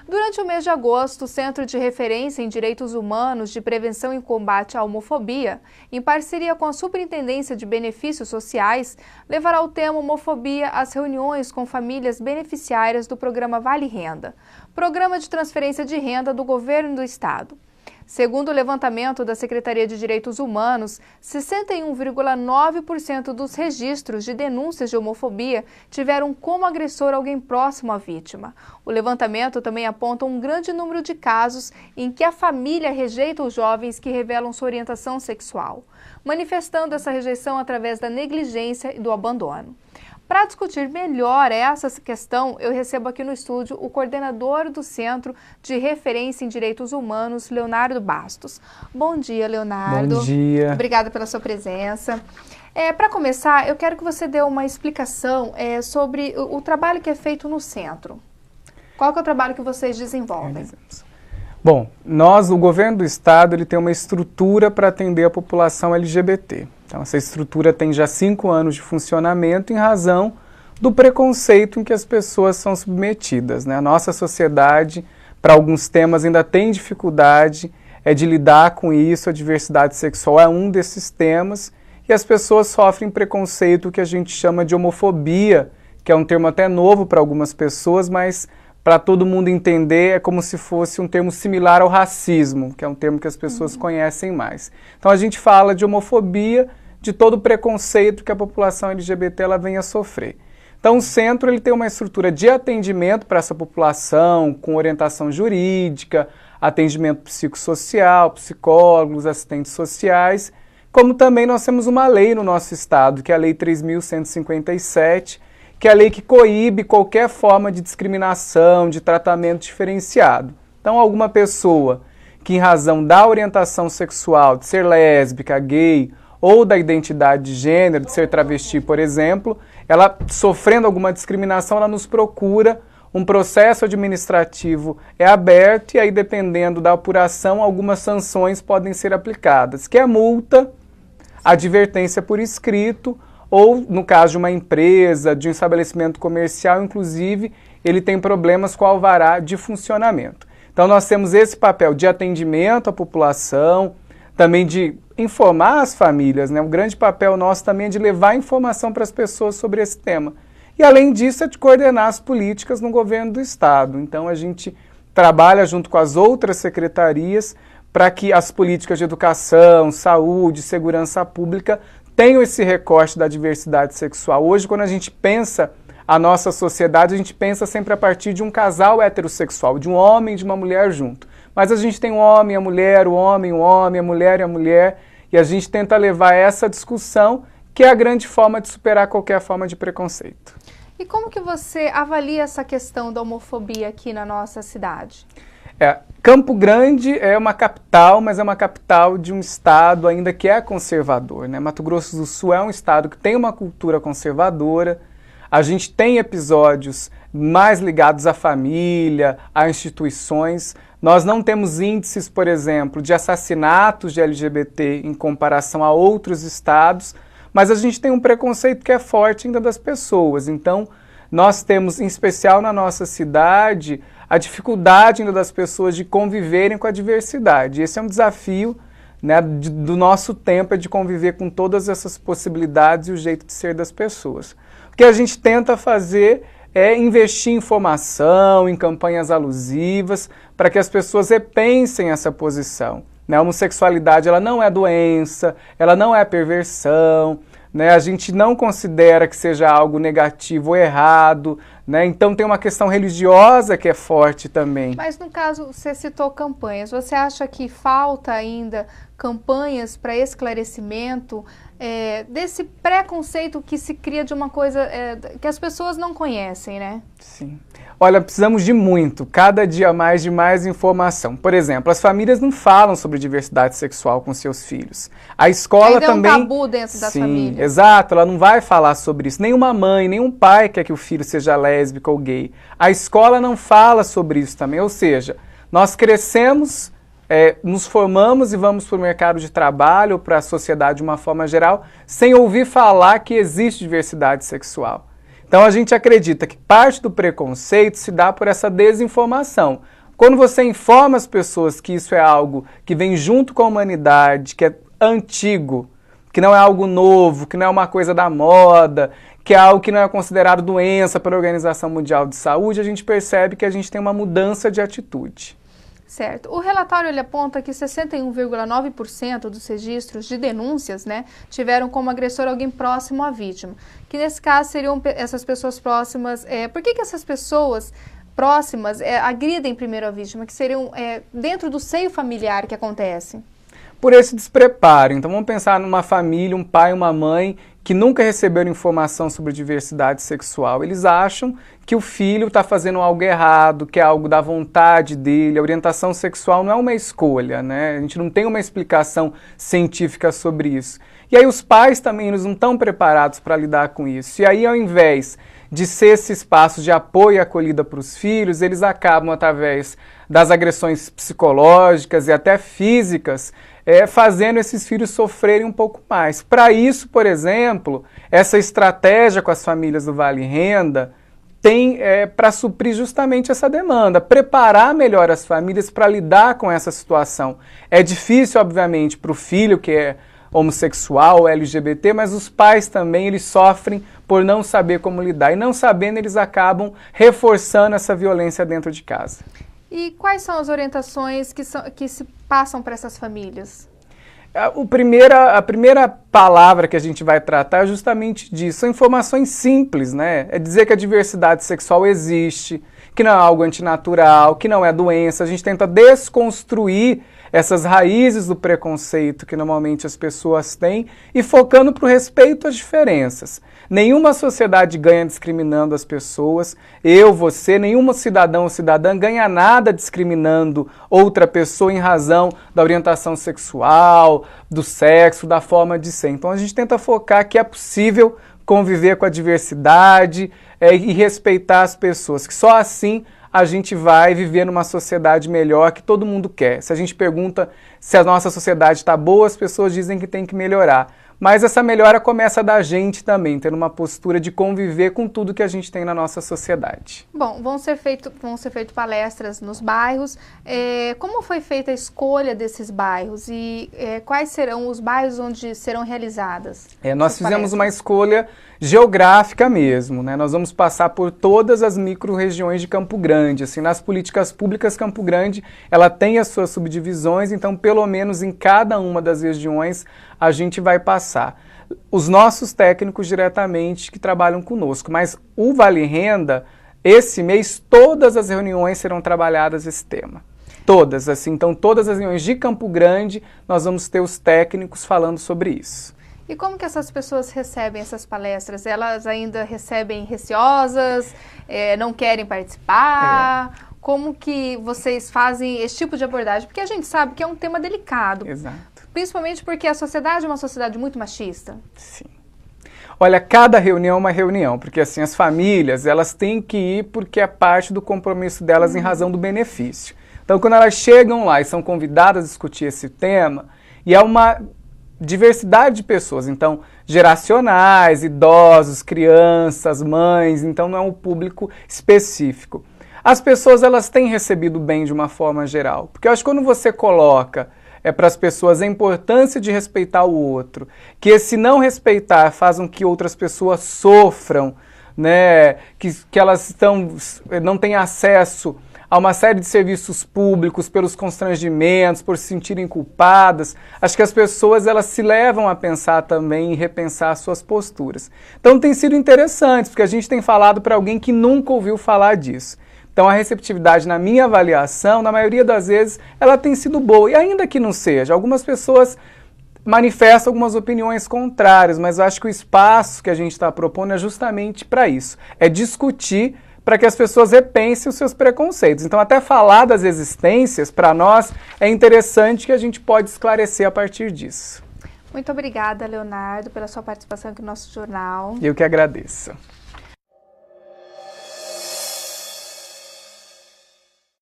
Durante o mês de agosto, o Centro de Referência em Direitos Humanos de Prevenção e Combate à Homofobia, em parceria com a Superintendência de Benefícios Sociais, levará o tema homofobia às reuniões com famílias beneficiárias do programa Vale Renda, programa de transferência de renda do governo do estado. Segundo o levantamento da Secretaria de Direitos Humanos, 61,9% dos registros de denúncias de homofobia tiveram como agressor alguém próximo à vítima. O levantamento também aponta um grande número de casos em que a família rejeita os jovens que revelam sua orientação sexual, manifestando essa rejeição através da negligência e do abandono. Para discutir melhor essa questão, eu recebo aqui no estúdio o coordenador do Centro de Referência em Direitos Humanos, Leonardo Bastos. Bom dia, Leonardo. Bom dia. Obrigada pela sua presença. Para começar, eu quero que você dê uma explicação sobre o trabalho que é feito no centro. Qual que é o trabalho que vocês desenvolvem? Bom, o governo do estado, ele tem uma estrutura para atender a população LGBT. Então, essa estrutura tem já 5 anos de funcionamento em razão do preconceito em que as pessoas são submetidas, né? A nossa sociedade, para alguns temas, ainda tem dificuldade de lidar com isso. A diversidade sexual é um desses temas e as pessoas sofrem preconceito que a gente chama de homofobia, que é um termo até novo para algumas pessoas, mas para todo mundo entender, é como se fosse um termo similar ao racismo, que é um termo que as pessoas conhecem mais. Então a gente fala de homofobia, de todo o preconceito que a população LGBT ela vem a sofrer. Então o centro ele tem uma estrutura de atendimento para essa população, com orientação jurídica, atendimento psicossocial, psicólogos, assistentes sociais, como também nós temos uma lei no nosso estado, que é a Lei 3.157, que é a lei que coíbe qualquer forma de discriminação, de tratamento diferenciado. Então, alguma pessoa que, em razão da orientação sexual, de ser lésbica, gay, ou da identidade de gênero, de ser travesti, por exemplo, ela sofrendo alguma discriminação, ela nos procura, um processo administrativo é aberto e aí, dependendo da apuração, algumas sanções podem ser aplicadas, que é multa, advertência por escrito, ou, no caso de uma empresa, de um estabelecimento comercial, inclusive, ele tem problemas com o alvará de funcionamento. Então, nós temos esse papel de atendimento à população, também de informar as famílias, né? Um grande papel nosso também é de levar informação para as pessoas sobre esse tema. E, além disso, é de coordenar as políticas no governo do estado. Então, a gente trabalha junto com as outras secretarias para que as políticas de educação, saúde, segurança pública tenham esse recorte da diversidade sexual. Hoje, quando a gente pensa a nossa sociedade, a gente pensa sempre a partir de um casal heterossexual, de um homem e de uma mulher junto. Mas a gente tem um homem e a mulher, o homem, a mulher e a mulher, e a gente tenta levar essa discussão, que é a grande forma de superar qualquer forma de preconceito. E como que você avalia essa questão da homofobia aqui na nossa cidade? Campo Grande é uma capital, mas é uma capital de um estado ainda que é conservador, né? Mato Grosso do Sul é um estado que tem uma cultura conservadora. A gente tem episódios mais ligados à família, a instituições. Nós não temos índices, por exemplo, de assassinatos de LGBT em comparação a outros estados, mas a gente tem um preconceito que é forte ainda das pessoas. Então, nós temos, em especial na nossa cidade, a dificuldade ainda das pessoas de conviverem com a diversidade. Esse é um desafio, né, do nosso tempo, é de conviver com todas essas possibilidades e o jeito de ser das pessoas. O que a gente tenta fazer é investir em formação, em campanhas alusivas, para que as pessoas repensem essa posição. Né? A homossexualidade ela não é doença, ela não é perversão, né? A gente não considera que seja algo negativo ou errado, né? Então tem uma questão religiosa que é forte também. Mas no caso, você citou campanhas, você acha que falta ainda campanhas para esclarecimento desse preconceito que se cria de uma coisa que as pessoas não conhecem, né? Sim. Olha, precisamos de muito, cada dia mais de mais informação. Por exemplo, as famílias não falam sobre diversidade sexual com seus filhos. A escola ainda também... é um tabu dentro das famílias. Sim, exato, ela não vai falar sobre isso. Nenhuma mãe, nenhum pai quer que o filho seja lésbico ou gay. A escola não fala sobre isso também, ou seja, nós crescemos, nos formamos e vamos para o mercado de trabalho ou para a sociedade de uma forma geral, sem ouvir falar que existe diversidade sexual. Então a gente acredita que parte do preconceito se dá por essa desinformação. Quando você informa as pessoas que isso é algo que vem junto com a humanidade, que é antigo, que não é algo novo, que não é uma coisa da moda, que é algo que não é considerado doença pela Organização Mundial de Saúde, a gente percebe que a gente tem uma mudança de atitude. Certo. O relatório ele aponta que 61,9% dos registros de denúncias, né, tiveram como agressor alguém próximo à vítima. Que nesse caso seriam essas pessoas próximas. Por que essas pessoas próximas agridem primeiro a vítima? Que seriam dentro do seio familiar que acontece? Por esse despreparo. Então vamos pensar numa família, um pai e uma mãe que nunca receberam informação sobre diversidade sexual. Eles acham que o filho está fazendo algo errado, que é algo da vontade dele. A orientação sexual não é uma escolha, né? A gente não tem uma explicação científica sobre isso. E aí os pais também eles não estão preparados para lidar com isso. E aí, ao invés de ser esse espaço de apoio e acolhida para os filhos, eles acabam, através das agressões psicológicas e até físicas, fazendo esses filhos sofrerem um pouco mais. Para isso, por exemplo, essa estratégia com as famílias do Vale Renda tem para suprir justamente essa demanda, preparar melhor as famílias para lidar com essa situação. É difícil, obviamente, para o filho que é homossexual, LGBT, mas os pais também eles sofrem por não saber como lidar. E não sabendo, eles acabam reforçando essa violência dentro de casa. E quais são as orientações que se passam para essas famílias? A primeira palavra que a gente vai tratar é justamente disso. São informações simples, né? É dizer que a diversidade sexual existe, que não é algo antinatural, que não é doença. A gente tenta desconstruir essas raízes do preconceito que normalmente as pessoas têm e focando para o respeito às diferenças. Nenhuma sociedade ganha discriminando as pessoas. Eu, você, nenhum cidadão ou cidadã ganha nada discriminando outra pessoa em razão da orientação sexual, do sexo, da forma de ser. Então a gente tenta focar que é possível conviver com a diversidade e respeitar as pessoas, que só assim a gente vai viver numa sociedade melhor que todo mundo quer. Se a gente pergunta se a nossa sociedade está boa, as pessoas dizem que tem que melhorar. Mas essa melhora começa da gente também, tendo uma postura de conviver com tudo que a gente tem na nossa sociedade. Bom, vão ser feitas palestras nos bairros. Como foi feita a escolha desses bairros e quais serão os bairros onde serão realizadas? Nós fizemos uma escolha geográfica mesmo, né? Nós vamos passar por todas as micro-regiões de Campo Grande. Assim, nas políticas públicas, Campo Grande ela tem as suas subdivisões, então pelo menos em cada uma das regiões a gente vai passar. Os nossos técnicos diretamente que trabalham conosco, mas o Vale Renda, esse mês, todas as reuniões serão trabalhadas esse tema. Todas, assim, então todas as reuniões de Campo Grande, nós vamos ter os técnicos falando sobre isso. E como que essas pessoas recebem essas palestras? Elas ainda recebem receosas, não querem participar? Como que vocês fazem esse tipo de abordagem? Porque a gente sabe que é um tema delicado. Exato. Principalmente porque a sociedade é uma sociedade muito machista. Sim. Olha, cada reunião é uma reunião, porque assim, as famílias, elas têm que ir porque é parte do compromisso delas em razão do benefício. Então, quando elas chegam lá e são convidadas a discutir esse tema, e é uma diversidade de pessoas, então, geracionais, idosos, crianças, mães, então não é um público específico. As pessoas, elas têm recebido bem de uma forma geral, porque eu acho que quando você coloca para as pessoas a importância de respeitar o outro, que esse não respeitar faz com que outras pessoas sofram, né, que elas não têm acesso a uma série de serviços públicos pelos constrangimentos, por se sentirem culpadas. Acho que as pessoas elas se levam a pensar também e repensar suas posturas. Então tem sido interessante, porque a gente tem falado para alguém que nunca ouviu falar disso. Então a receptividade, na minha avaliação, na maioria das vezes, ela tem sido boa. E ainda que não seja, algumas pessoas manifestam algumas opiniões contrárias, mas eu acho que o espaço que a gente está propondo é justamente para isso. É discutir para que as pessoas repensem os seus preconceitos. Então até falar das existências, para nós, é interessante que a gente pode esclarecer a partir disso. Muito obrigada, Leonardo, pela sua participação aqui no nosso jornal. Eu que agradeço.